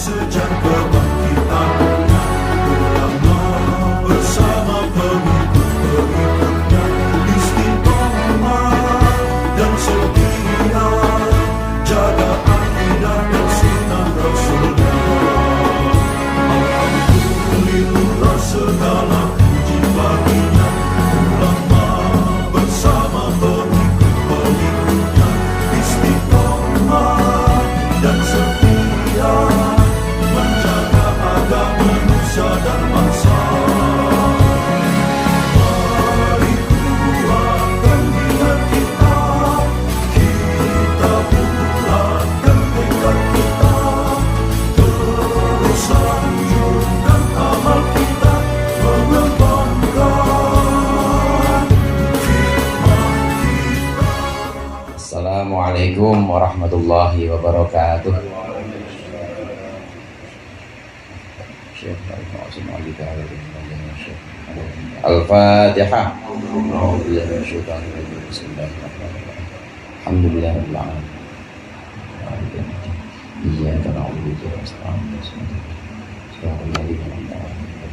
sejak kebangkitannya, ulama bersama pengikut-pengikutnya istiqomah dan setia, jaga akidah dan sunnah Rasulnya. Alhamdulillah segala puji baginya, ulama bersama pengikut-pengikutnya istiqomah dan setia, menjaga agama manusia dan bangsa. Mari kuatkan niat kita, kita bulatkan tekad kita, terus lanjutkan amal kita, mengembangkan hikmah kita. Assalamualaikum warahmatullahi wabarakatuh. Al-Fatihah. Alhamdulillahirabbil alamin. Iyyaka na'budu wa nasta'in. Shiratal ladzina an'amta 'alaihim.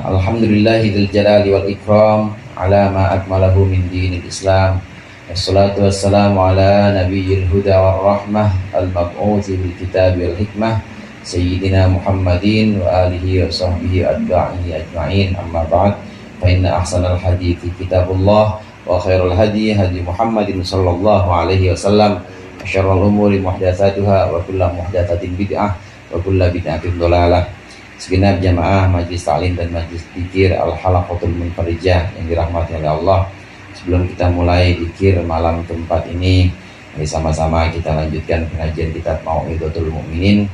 Alhamdulillahil jalali wal ikram ala ma akmalahu min dinil Islam. Wassalatu wassalamu ala nabiyyil huda war rahmah al-mab'uthi bil kitabi wal hikmah sayyidina Muhammadin wa alihi wa sahbihi atba'ihi ajma'in. Amma ba'd, fa inna ahsanal hadithi kitabullah wa khairul hadi hadi Muhammadin sallallahu alaihi wasallam, wa syarrul umuri muhdatsatuha wa kullu muhdatsatin bid'ah wa kullu bid'atin dhalalah. Segenap jamaah majlis taklim dan majlis dzikir Al-Halaqatul Munfarijah yang dirahmati oleh Allah, sebelum kita mulai dzikir malam keempat ini, mari sama-sama kita lanjutkan pengajian kitab Mau'izatul Mu'minin.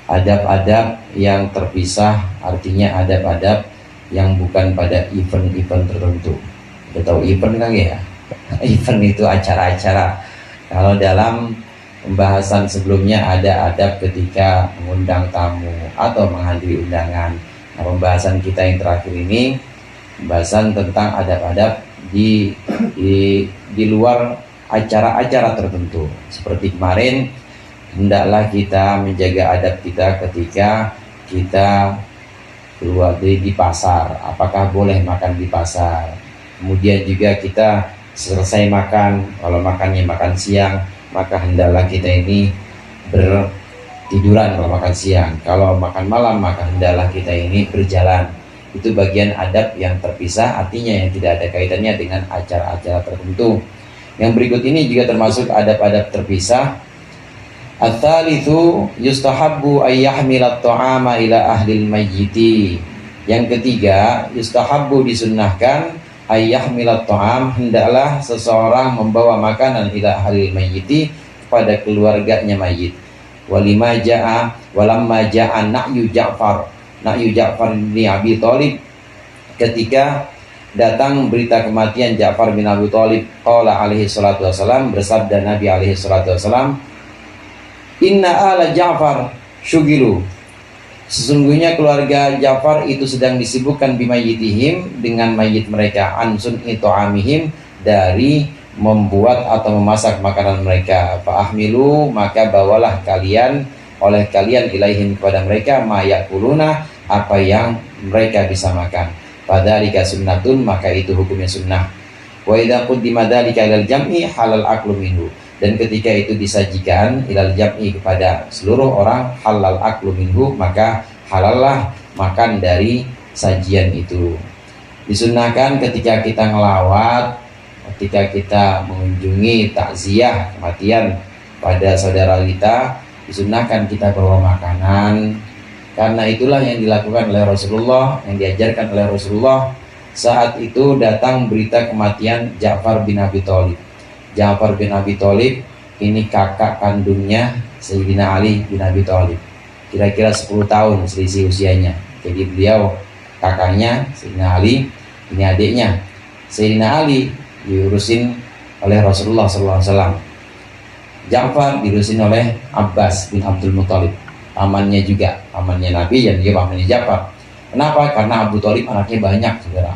Adab-adab yang terpisah, artinya adab-adab yang bukan pada event-event tertentu. Kita tahu event kan ya? Event itu acara-acara. Kalau dalam pembahasan sebelumnya ada adab ketika mengundang tamu atau menghadiri undangan. Nah, pembahasan kita yang terakhir ini pembahasan tentang adab-adab di luar acara-acara tertentu. Seperti kemarin, hendaklah kita menjaga adab kita ketika kita keluar di pasar. Apakah boleh makan di pasar? Kemudian juga kita selesai makan, kalau makannya makan siang, maka hendaklah kita ini bertiduran kalau makan siang. Kalau makan malam, maka hendaklah kita ini berjalan. Itu bagian adab yang terpisah, artinya yang tidak ada kaitannya dengan acara-acara tertentu. Yang berikut ini juga termasuk adab-adab terpisah. Ats-tsalitsu yustahabbu ay yahmila at-ta'ama ila ahlil mayyiti. Yang ketiga, yustahabbu disunnahkan ay yahmila at-ta'am, hendaklah seseorang membawa makanan ila ahlil mayyiti, kepada keluarganya mayit. Walamma ja'a na'yu Ja'far bin Abi Thalib, ketika datang berita kematian Ja'far bin Abi Thalib, qala alaihi salatu wasalam, bersabda Nabi alaihi salatu wasalam, inna ala Ja'far syugilu, sesungguhnya keluarga Ja'far itu sedang disibukkan bimayitihim, dengan mayit mereka, ansun ito'amihim, dari membuat atau memasak makanan mereka. Fa'ahmilu, maka bawalah kalian, oleh kalian, ilaihim, kepada mereka, mayakuluna, apa yang mereka bisa makan. Fadzalika sunnatun, maka itu hukumnya sunnah. Wa idza qaddima dzalika ilal jam'i halal aklu minhu, dan ketika itu disajikan ilal jam'i, kepada seluruh orang, halal aklu minhu, maka halallah makan dari sajian itu. Disunnahkan ketika kita ngelawat, ketika kita mengunjungi takziah kematian pada saudara kita, disunnahkan kita bawa makanan, karena itulah yang dilakukan oleh Rasulullah, yang diajarkan oleh Rasulullah saat itu datang berita kematian Ja'far bin Abi Thalib. Ja'far bin Abi Thalib ini kakak kandungnya Sayyidina Ali bin Abi Thalib, kira-kira 10 tahun selisih usianya. Jadi beliau kakaknya Sayyidina Ali, ini adiknya. Sayyidina Ali diurusin oleh Rasulullah SAW. Ja'far diurusin oleh Abbas bin Abdul Muthalib, pamannya juga, pamannya Nabi dan juga pamannya Ja'far. Kenapa? Karena Abu Thalib anaknya banyak, saudara.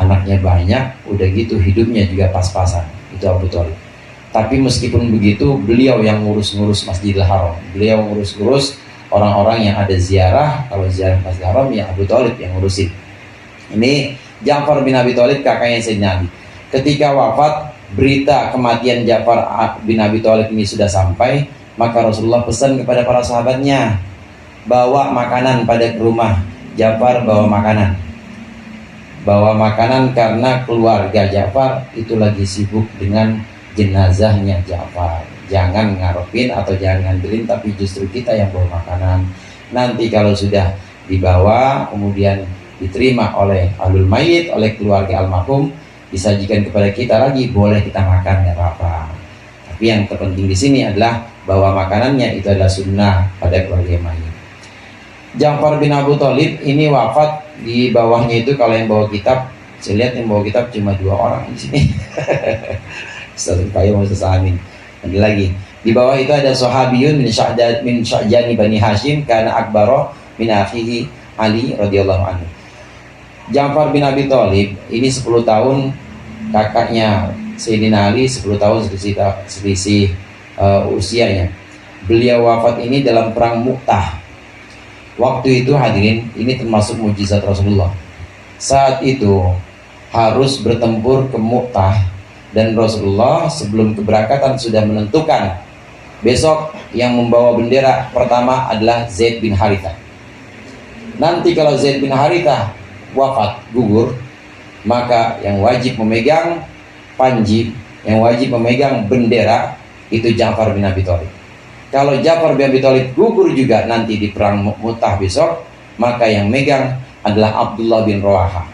Anaknya banyak, udah gitu hidupnya juga pas-pasan. Itu Abu Thalib. Tapi meskipun begitu, beliau yang ngurus-ngurus Masjidil Haram, beliau ngurus-ngurus orang-orang yang ada ziarah. Kalau ziarah Masjidil Haram, ya Abu Thalib yang ngurusin. Ini Ja'far bin Abi Thalib, kakaknya Sayyidina Ali. Ketika wafat, berita kematian Ja'far bin Abi Thalib ini sudah sampai, maka Rasulullah pesan kepada para sahabatnya, bawa makanan pada rumah Ja'far, bawa makanan karena keluarga Ja'far itu lagi sibuk dengan jenazahnya Ja'far. Jangan ngarepin atau jangan ngandelin, tapi justru kita yang bawa makanan. Nanti kalau sudah dibawa, kemudian diterima oleh ahlul mayit, oleh keluarga almarhum, disajikan kepada kita lagi, boleh kita makan, nggak apa-apa. Tapi yang terpenting di sini adalah bahwa makanannya itu adalah sunnah pada keluarga mayit. Ja'far bin Abu Thalib ini wafat, di bawahnya itu kalau yang bawa kitab, saya lihat yang bawa kitab cuma 2 orang di sini. Ustaz Kayu mau Ustaz Amin. Ada lagi. Di bawah itu ada sahabiyun min Sya'jani Bani Hashim kana akbaro min akhihi Ali radhiyallahu anhu. Ja'far bin Abi Thalib ini 10 tahun kakaknya Sayyidina Ali, 10 tahun selisih usianya. Beliau wafat ini dalam perang Mu'tah. Waktu itu hadirin, ini termasuk mujizat Rasulullah. Saat itu harus bertempur ke Mu'tah, dan Rasulullah sebelum keberangkatan sudah menentukan besok yang membawa bendera pertama adalah Zaid bin Harithah. Nanti kalau Zaid bin Harithah wafat, gugur, maka yang wajib memegang panji, yang wajib memegang bendera itu Ja'far bin Abi Thalib. Kalau Ja'far bin Abi Thalib gugur juga nanti di perang Mu'tah besok, maka yang megang adalah Abdullah bin Rawahah.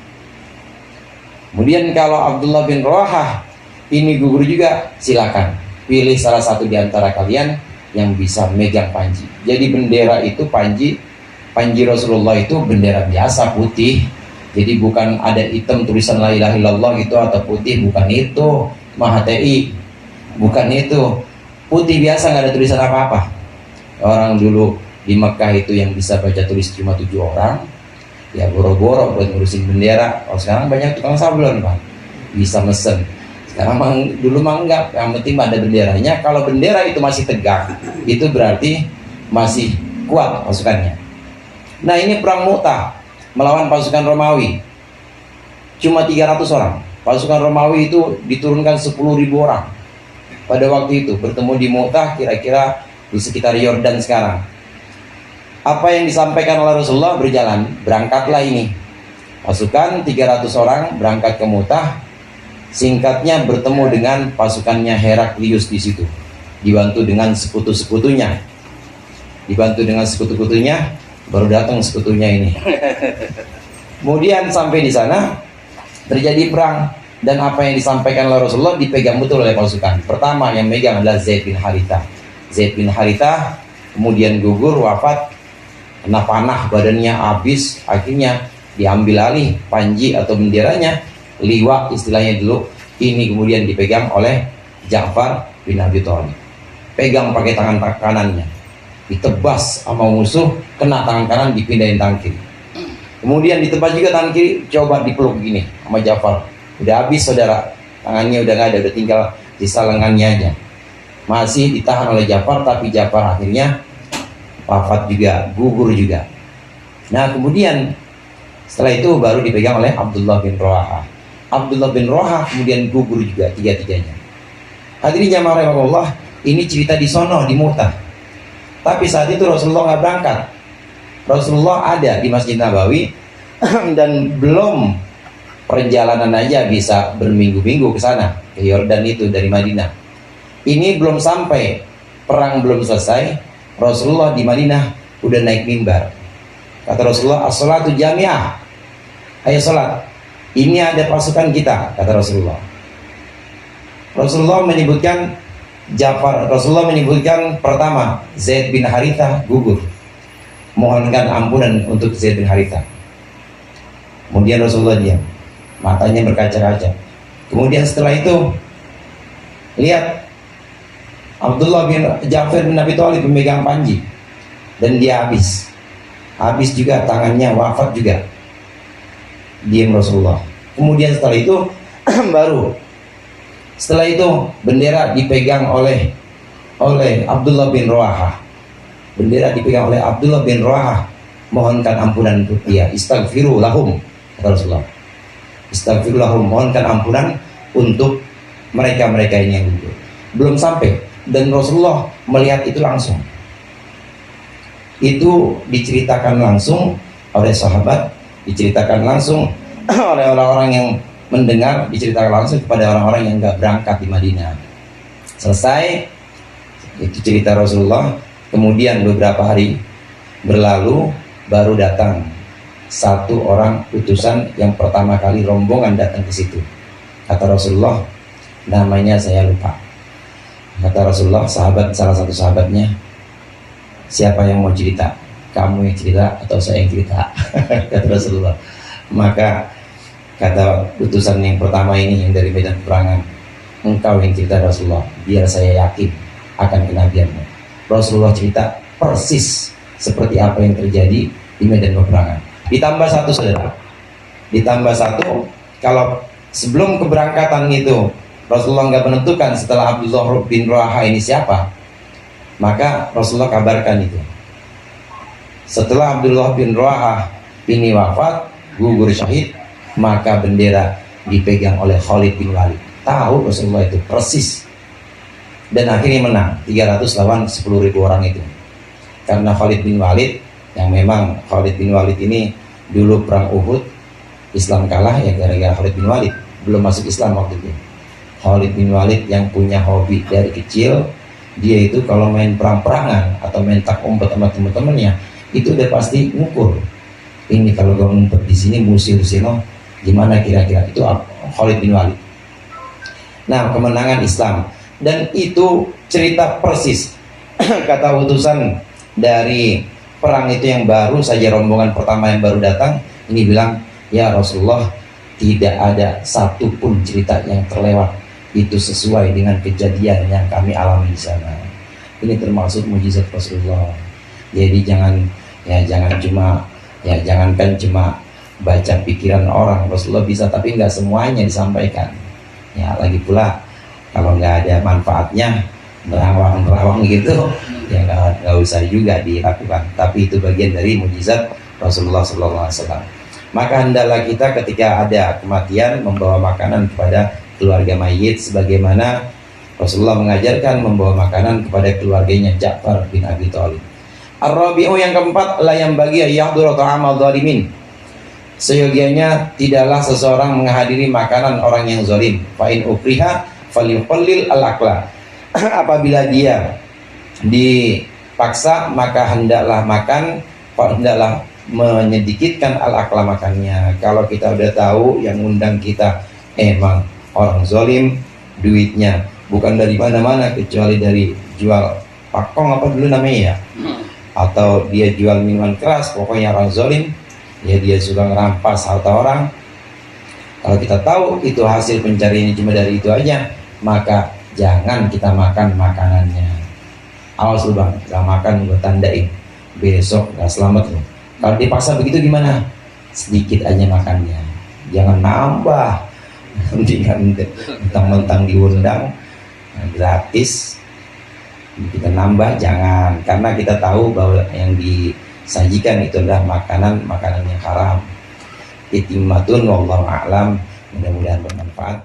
Kemudian kalau Abdullah bin Rawahah ini gugur juga, silakan pilih salah satu di antara kalian yang bisa megang panji. Jadi bendera itu panji Rasulullah itu bendera biasa putih. Jadi bukan ada hitam tulisan la ilaha illallah gitu atau putih, bukan itu. Mahatei, bukan itu. Putih biasa, nggak ada tulisan apa-apa. Orang dulu di Mekah itu yang bisa baca tulis cuma 7 orang. Ya boro-boro buat ngurusin bendera. Oh sekarang banyak tukang sablon, Pak. Bisa mesen. Sekarang dulu mah enggak, yang penting ada benderanya. Kalau bendera itu masih tegak, itu berarti masih kuat pasukannya. Nah ini perang Mu'tah melawan pasukan Romawi, cuma 300 orang. Pasukan Romawi itu diturunkan 10.000 orang pada waktu itu, bertemu di Mu'tah, kira-kira di sekitar Yordan sekarang. Apa yang disampaikan oleh Rasulullah berjalan, berangkatlah ini pasukan 300 orang berangkat ke Mu'tah. Singkatnya bertemu dengan pasukannya Heraklius di situ, dibantu dengan sekutu-sekutunya, baru datang sekutunya ini. Kemudian sampai di sana terjadi perang, dan apa yang disampaikan oleh Rasulullah dipegang betul oleh pasukan. Pertama yang megang adalah Zaid bin Harithah. Kemudian gugur, wafat, kena panah, badannya habis, akhirnya diambil alih panji atau benderanya, liwa istilahnya dulu, ini kemudian dipegang oleh Ja'far bin Abi Thalib. Pegang pakai tangan kanannya, ditebas sama musuh, kena tangan kanan, dipindahin tangan kiri. Kemudian ditebas juga tangan kiri, coba dipeluk gini sama Ja'far. Udah habis saudara, tangannya udah nggak ada, udah tinggal sisa lengannya aja. Masih ditahan oleh Ja'far, tapi Ja'far akhirnya wafat juga, gugur juga. Nah kemudian setelah itu baru dipegang oleh Abdullah bin Rawahah. Abdullah bin Rawahah kemudian gugur juga, tiga-tiganya. Hadirin jamaah rahimakumullah, ini cerita di sono, di Mu'tah. Tapi saat itu Rasulullah nggak berangkat. Rasulullah ada di Masjid Nabawi dan belum perjalanan aja bisa berminggu-minggu ke sana, ke Yordan itu dari Madinah. Ini belum sampai, perang belum selesai, Rasulullah di Madinah udah naik mimbar. Kata Rasulullah, as-salatu jami'ah, ayo salat. Ini ada pasukan kita, kata Rasulullah. Rasulullah menyebutkan Rasulullah menyebutkan pertama Zaid bin Harithah gugur, mohonkan ampunan untuk Zaid bin Harithah. Kemudian Rasulullah diam, matanya berkaca-kaca. Kemudian setelah itu lihat Ja'far bin Abi Thalib memegang panji, dan dia habis juga tangannya, wafat juga. Diam Rasulullah. Kemudian setelah itu baru Setelah itu bendera dipegang oleh Abdullah bin Rawahah. Bendera dipegang oleh Abdullah bin Rawahah, mohonkan ampunan untuk dia. Istaghfiru lahum, kata Rasulullah. Istaghfiru lahum, mohonkan ampunan untuk mereka-mereka ini yang gugur. Belum sampai, dan Rasulullah melihat itu langsung. Itu diceritakan langsung oleh sahabat, diceritakan langsung oleh orang-orang yang mendengar, diceritakan langsung kepada orang-orang yang nggak berangkat di Madinah. Selesai itu cerita Rasulullah. Kemudian beberapa hari berlalu, baru datang satu orang utusan yang pertama kali rombongan datang ke situ. Kata Rasulullah, namanya saya lupa. Kata Rasulullah, salah satu sahabatnya, siapa yang mau cerita? Kamu yang cerita atau saya yang cerita? Kata Rasulullah. Maka kata utusan yang pertama ini yang dari medan peperangan, engkau yang cerita Rasulullah, biar saya yakin akan kenabianmu. Rasulullah cerita persis seperti apa yang terjadi di medan peperangan. Ditambah satu, saudara. Ditambah satu, kalau sebelum keberangkatan itu Rasulullah nggak menentukan setelah Abdullah bin Rawahah ini siapa, maka Rasulullah kabarkan itu. Setelah Abdullah bin Rawahah ini wafat, gugur syahid, maka bendera dipegang oleh Khalid bin Walid. Tahu Rasulullah itu persis. Dan akhirnya menang 300 lawan 10.000 orang itu. Karena Khalid bin Walid, yang memang Khalid bin Walid ini dulu perang Uhud Islam kalah ya gara-gara Khalid bin Walid, belum masuk Islam waktu itu. Khalid bin Walid yang punya hobi dari kecil, dia itu kalau main perang-perangan atau main tak umpet sama teman-temannya, itu udah pasti ngukur. Ini kalau gue ngumpet di sini musuh di sini, gimana kira-kira? Itu Khalid bin Walid. Nah, kemenangan Islam, dan itu cerita persis kata utusan dari perang itu yang baru saja, rombongan pertama yang baru datang ini bilang, ya Rasulullah, tidak ada satupun cerita yang terlewat, itu sesuai dengan kejadian yang kami alami di sana. Ini termasuk mujizat Rasulullah. Jadi jangankan cuma baca pikiran orang, Rasulullah bisa, tapi nggak semuanya disampaikan. Ya lagi pula kalau nggak ada manfaatnya, nerawang gitu, ya nggak usah juga dilakukan. Tapi itu bagian dari mujizat Rasulullah SAW. Maka hendaklah kita ketika ada kematian membawa makanan kepada keluarga mayit, sebagaimana Rasulullah mengajarkan membawa makanan kepada keluarganya Ja'far bin Abi Thalib. Ar-Rabi'u yang keempat, la yang bagi yahduru ta'amal zalimin. Seyogianya tidaklah seseorang menghadiri makanan orang yang zalim. Fa in ukriha falyuqallil al-akla. Apabila dia dipaksa maka hendaklah makan, hendaklah menyedikitkan al-akla makannya. Kalau kita udah tahu yang undang kita emang orang zalim, duitnya bukan dari mana-mana kecuali dari jual pakong apa dulu namanya ya, atau dia jual minuman keras, pokoknya orang zalim, ya dia suka ngerampas harta orang. Kalau kita tahu itu hasil pencariannya cuma dari itu aja, maka jangan kita makan makanannya. Awas lu bang, kita makan gue tandain, besok gak selamat lu. Kalau dipaksa begitu gimana? Sedikit aja makannya, jangan nambah. Mentang-mentang diundang gratis kita nambah, jangan, karena kita tahu bahwa yang disajikan itu adalah makanan yang haram. Itimatun wallahu a'lam, mudah-mudahan bermanfaat.